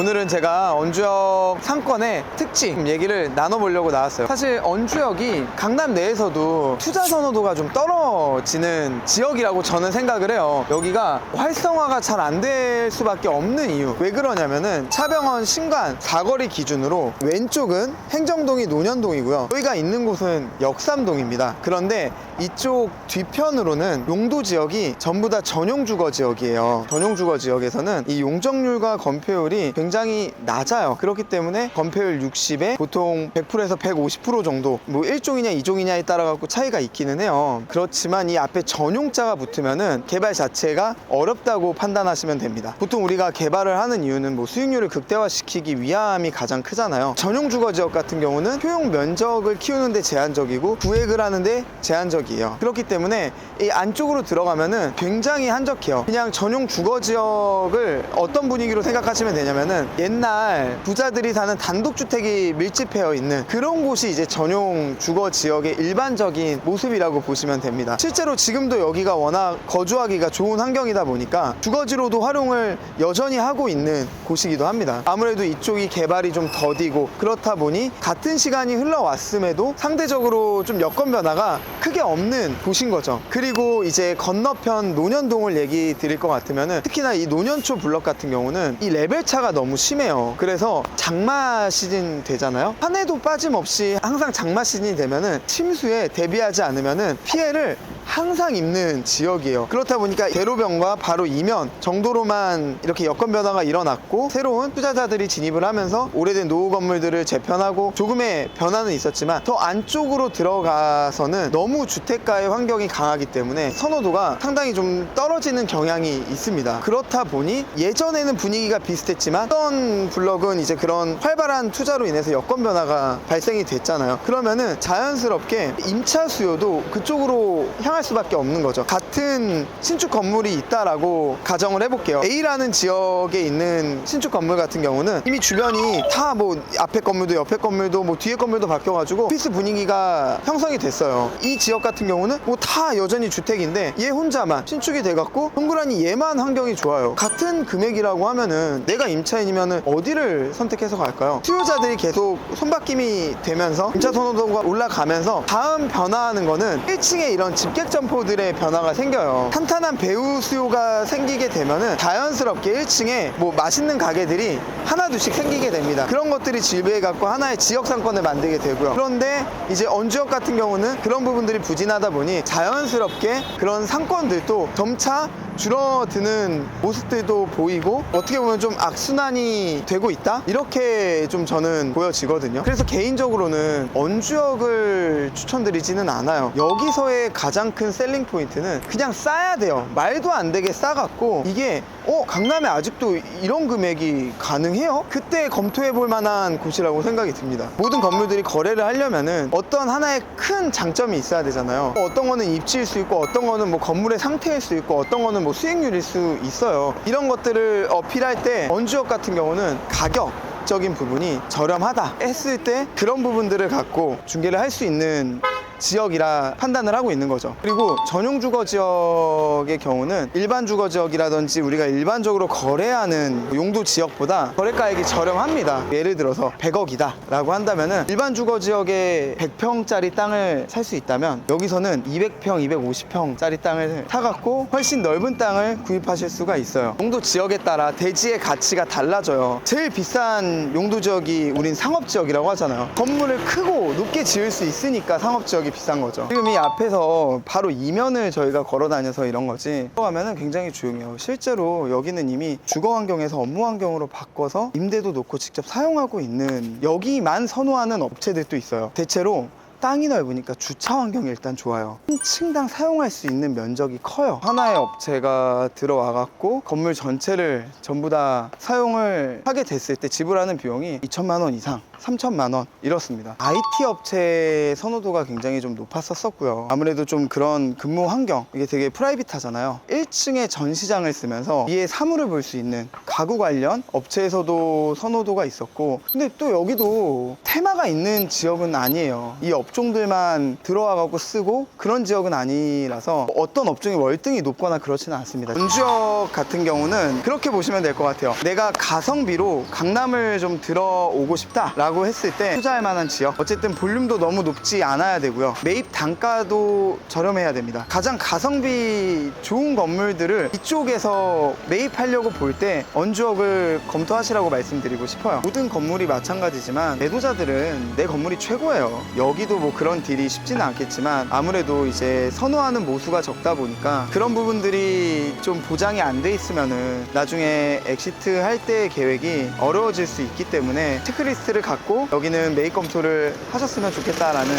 오늘은 제가 언주역 상권의 특징 얘기를 나눠보려고 나왔어요. 사실 언주역이 강남 내에서도 투자 선호도가 좀 떨어지는 지역이라고 저는 생각을 해요. 여기가 활성화가 잘 안 될 수밖에 없는 이유, 왜 그러냐면은 차병원, 신관, 사거리 기준으로 왼쪽은 행정동이 논현동이고요, 저희가 있는 곳은 역삼동입니다. 그런데 이쪽 뒤편으로는 용도 지역이 전부 다 전용주거 지역이에요. 전용주거 지역에서는 이 용적률과 건폐율이 굉장히 낮아요. 그렇기 때문에 건폐율 60에 보통 100%에서 150% 정도, 뭐 1종이냐 2종이냐에 따라 갖고 차이가 있기는 해요. 그렇지만 이 앞에 전용자가 붙으면은 개발 자체가 어렵다고 판단하시면 됩니다. 보통 우리가 개발을 하는 이유는 뭐 수익률을 극대화시키기 위함이 가장 크잖아요. 전용주거 지역 같은 경우는 효용 면적을 키우는데 제한적이고 구획을 하는데 제한적이에요. 그렇기 때문에 이 안쪽으로 들어가면은 굉장히 한적해요. 그냥 전용 주거 지역을 어떤 분위기로 생각하시면 되냐면은 옛날 부자들이 사는 단독주택이 밀집되어 있는 그런 곳이 이제 전용 주거 지역의 일반적인 모습이라고 보시면 됩니다. 실제로 지금도 여기가 워낙 거주하기가 좋은 환경이다 보니까 주거지로도 활용을 여전히 하고 있는 곳이기도 합니다. 아무래도 이쪽이 개발이 좀 더디고 그렇다 보니 같은 시간이 흘러왔음에도 상대적으로 좀 여건 변화가 크게 없는 곳인 거죠. 그리고 이제 건너편 논현동을 얘기 드릴 것 같으면은 특히나 이 논현초 블럭 같은 경우는 이 레벨 차가 너무 심해요. 그래서 장마 시즌 되잖아요. 한 해도 빠짐없이 항상 장마 시즌이 되면은 침수에 대비하지 않으면은 피해를 항상 입는 지역이에요. 그렇다 보니까 대로변과 바로 이면 정도로만 이렇게 여건 변화가 일어났고 새로운 투자자들이 진입을 하면서 오래된 노후 건물들을 재편하고 조금의 변화는 있었지만 더 안쪽으로 들어가서는 너무 주택가의 환경이 강하기 때문에 선호도가 상당히 좀 떨어지는 경향이 있습니다. 그렇다 보니 예전에는 분위기가 비슷했지만 어떤 블럭은 이제 그런 활발한 투자로 인해서 여건 변화가 발생이 됐잖아요. 그러면은 자연스럽게 임차 수요도 그쪽으로 향할 수밖에 없는 거죠. 같은 신축 건물이 있다라고 가정을 해볼게요. A라는 지역에 있는 신축 건물 같은 경우는 이미 주변이 다 뭐 앞에 건물도 옆에 건물도 뭐 뒤에 건물도 바뀌어가지고 오피스 분위기가 형성이 됐어요. 이 지역 같은 경우는 뭐 다 여전히 주택인데 얘 혼자만 신축이 돼갖고 동그라니 얘만 환경이 좋아요. 같은 금액이라고 하면은 내가 임차인이면은 어디를 선택해서 갈까요? 수요자들이 계속 손바뀜이 되면서 임차 선호도가 올라가면서 다음 변화하는 거는 1층에 이런 집객 점포들의 변화가 생겨요. 탄탄한 배우 수요가 생기게 되면은 자연스럽게 1층에 뭐 맛있는 가게들이 하나둘씩 생기게 됩니다. 그런 것들이 질비해 갖고 하나의 지역 상권을 만들게 되고요. 그런데 이제 언주역 같은 경우는 그런 부분들이 부진하다 보니 자연스럽게 그런 상권들도 점차 줄어드는 모습들도 보이고 어떻게 보면 좀 악순환이 되고 있다? 이렇게 좀 저는 보여지거든요. 그래서 개인적으로는 언주역을 추천드리지는 않아요. 여기서의 가장 큰 셀링 포인트는 그냥 싸야 돼요. 말도 안 되게 싸갖고 이게 강남에 아직도 이런 금액이 가능해요? 그때 검토해 볼 만한 곳이라고 생각이 듭니다. 모든 건물들이 거래를 하려면은 어떤 하나의 큰 장점이 있어야 되잖아요. 어떤 거는 입지일 수 있고 어떤 거는 뭐 건물의 상태일 수 있고 어떤 거는 뭐 수익률일 수 있어요. 이런 것들을 어필할 때 언주역 같은 경우는 가격적인 부분이 저렴하다 했을 때 그런 부분들을 갖고 중개를 할 수 있는 지역이라 판단을 하고 있는 거죠. 그리고 전용 주거 지역의 경우는 일반 주거 지역이라든지 우리가 일반적으로 거래하는 용도 지역보다 거래가액이 저렴합니다. 예를 들어서 100억이다 라고 한다면은 일반 주거 지역에 100평짜리 땅을 살 수 있다면 여기서는 200평, 250평짜리 땅을 사갖고 훨씬 넓은 땅을 구입하실 수가 있어요. 용도 지역에 따라 대지의 가치가 달라져요. 제일 비싼 용도 지역이 우린 상업 지역이라고 하잖아요. 건물을 크고 높게 지을 수 있으니까 상업 지역이 비싼 거죠. 지금 이 앞에서 바로 이면을 저희가 걸어 다녀서 이런 거지 들어가면은 굉장히 조용해요. 실제로 여기는 이미 주거 환경에서 업무 환경으로 바꿔서 임대도 놓고 직접 사용하고 있는, 여기만 선호하는 업체들도 있어요. 대체로 땅이 넓으니까 주차 환경이 일단 좋아요. 한 층당 사용할 수 있는 면적이 커요. 하나의 업체가 들어와 갖고 건물 전체를 전부 다 사용을 하게 됐을 때 지불하는 비용이 2천만 원 이상, 3천만 원 이렇습니다. IT 업체의 선호도가 굉장히 좀 높았었고요. 아무래도 좀 그런 근무 환경, 이게 되게 프라이빗하잖아요. 1층에 전시장을 쓰면서 위에 사물을 볼 수 있는 가구 관련 업체에서도 선호도가 있었고, 근데 또 여기도 테마가 있는 지역은 아니에요. 이 업종들만 들어와갖고 쓰고 그런 지역은 아니라서 어떤 업종이 월등히 높거나 그렇지는 않습니다. 원주역 같은 경우는 그렇게 보시면 될 것 같아요. 내가 가성비로 강남을 좀 들어오고 싶다라고 했을 때 투자할 만한 지역, 어쨌든 볼륨도 너무 높지 않아야 되고요. 매입 단가도 저렴해야 됩니다. 가장 가성비 좋은 건물들을 이쪽에서 매입하려고 볼 때 원주역을 검토하시라고 말씀드리고 싶어요. 모든 건물이 마찬가지지만 매도자들은 내 건물이 최고예요. 여기도 뭐 그런 딜이 쉽지는 않겠지만 아무래도 이제 선호하는 모수가 적다 보니까 그런 부분들이 좀 보장이 안 돼 있으면은 나중에 엑시트 할 때의 계획이 어려워질 수 있기 때문에 체크리스트를 갖고 여기는 매입 검토를 하셨으면 좋겠다라는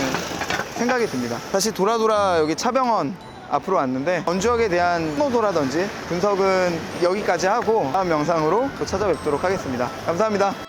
생각이 듭니다. 다시 돌아 여기 차병원 앞으로 왔는데 원주역에 대한 선호도라든지 분석은 여기까지 하고 다음 영상으로 또 찾아뵙도록 하겠습니다. 감사합니다.